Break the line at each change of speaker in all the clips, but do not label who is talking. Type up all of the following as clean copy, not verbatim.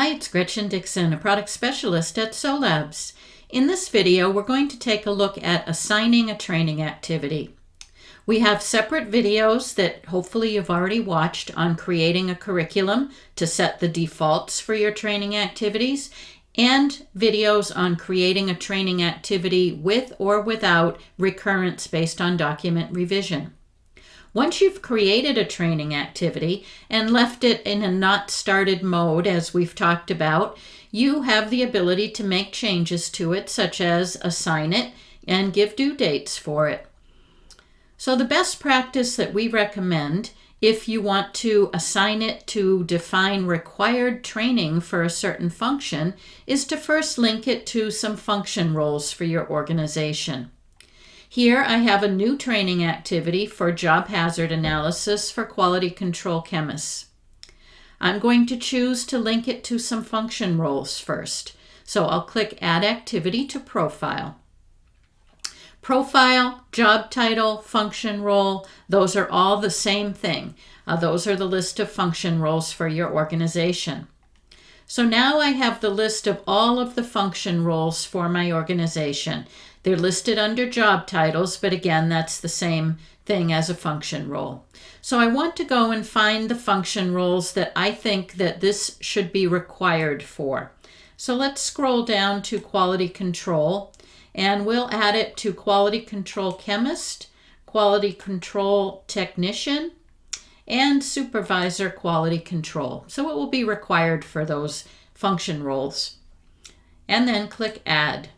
Hi, it's Gretchen Dixon, a product specialist at SOLABS. In this video, we're going to take a look at assigning a training activity. We have separate videos that hopefully you've already watched on creating a curriculum to set the defaults for your training activities, and videos on creating a training activity with or without recurrence based on document revision. Once you've created a training activity and left it in a not started mode, as we've talked about, you have the ability to make changes to it, such as assign it and give due dates for it. So the best practice that we recommend, if you want to assign it to define required training for a certain function, is to first link it to some function roles for your organization. Here I have a new training activity for job hazard analysis for quality control chemists. I'm going to choose to link it to some function roles first. So I'll click Add Activity to Profile. Profile, job title, function role, those are all the same thing. Those are the list of function roles for your organization. So now I have the list of all of the function roles for my organization. They're listed under job titles, but again, that's the same thing as a function role. So I want to go and find the function roles that I think that this should be required for. So let's scroll down to quality control, and we'll add it to quality control chemist, quality control technician, and supervisor quality control. So it will be required for those function roles. And then click Add.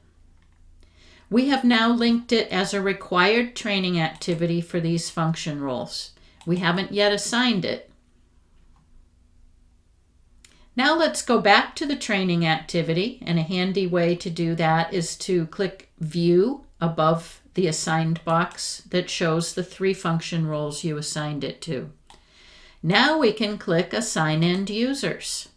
We have now linked it as a required training activity for these function roles. We haven't yet assigned it. Now let's go back to the training activity, and a handy way to do that is to click View above the assigned box that shows the 3 function roles you assigned it to. Now we can click Assign End Users.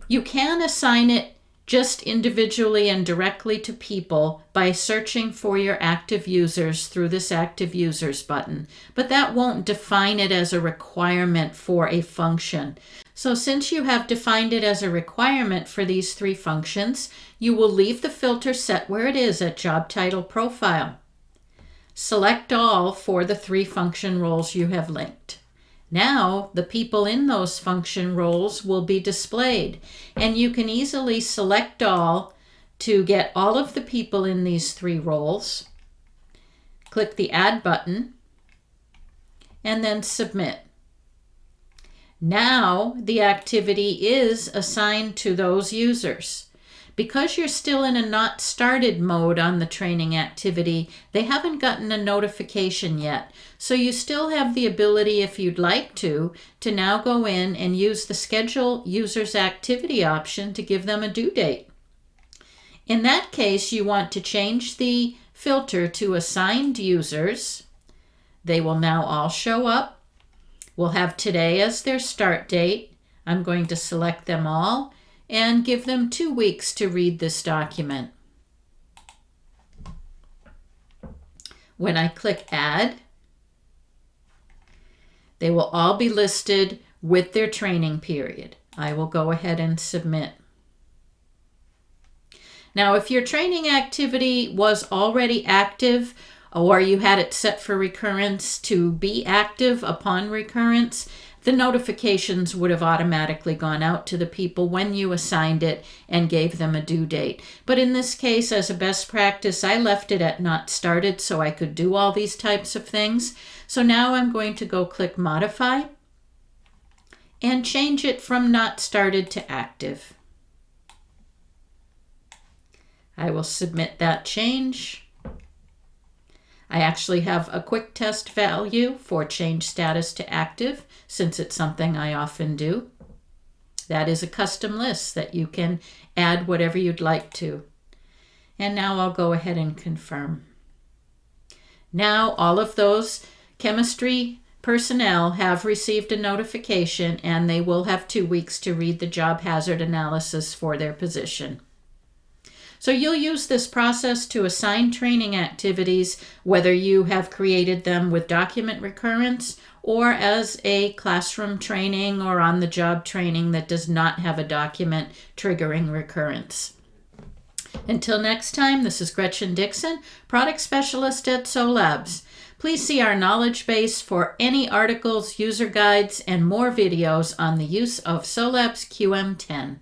You can assign it just individually and directly to people by searching for your active users through this Active Users button, but that won't define it as a requirement for a function. So since you have defined it as a requirement for these 3 functions, you will leave the filter set where it is at Job Title Profile. Select All for the 3 function roles you have linked. Now the people in those function roles will be displayed, and you can easily select all to get all of the people in these 3 roles. Click the Add button and then Submit. Now the activity is assigned to those users. Because you're still in a not started mode on the training activity, they haven't gotten a notification yet. So you still have the ability, if you'd like to now go in and use the Schedule Users Activity option to give them a due date. In that case, you want to change the filter to Assigned Users. They will now all show up. We'll have today as their start date. I'm going to select them all and give them 2 weeks to read this document. When I click Add, they will all be listed with their training period. I will go ahead and submit. Now, if your training activity was already active, or you had it set for recurrence to be active upon recurrence, the notifications would have automatically gone out to the people when you assigned it and gave them a due date. But in this case, as a best practice, I left it at not started so I could do all these types of things. So now I'm going to go click Modify and change it from not started to active. I will submit that change. I actually have a quick test value for change status to active, since it's something I often do. That is a custom list that you can add whatever you'd like to. And now I'll go ahead and confirm. Now all of those chemistry personnel have received a notification, and they will have 2 weeks to read the job hazard analysis for their position. So you'll use this process to assign training activities, whether you have created them with document recurrence or as a classroom training or on-the-job training that does not have a document triggering recurrence. Until next time, this is Gretchen Dixon, Product Specialist at SOLABS. Please see our knowledge base for any articles, user guides, and more videos on the use of SOLABS QM10.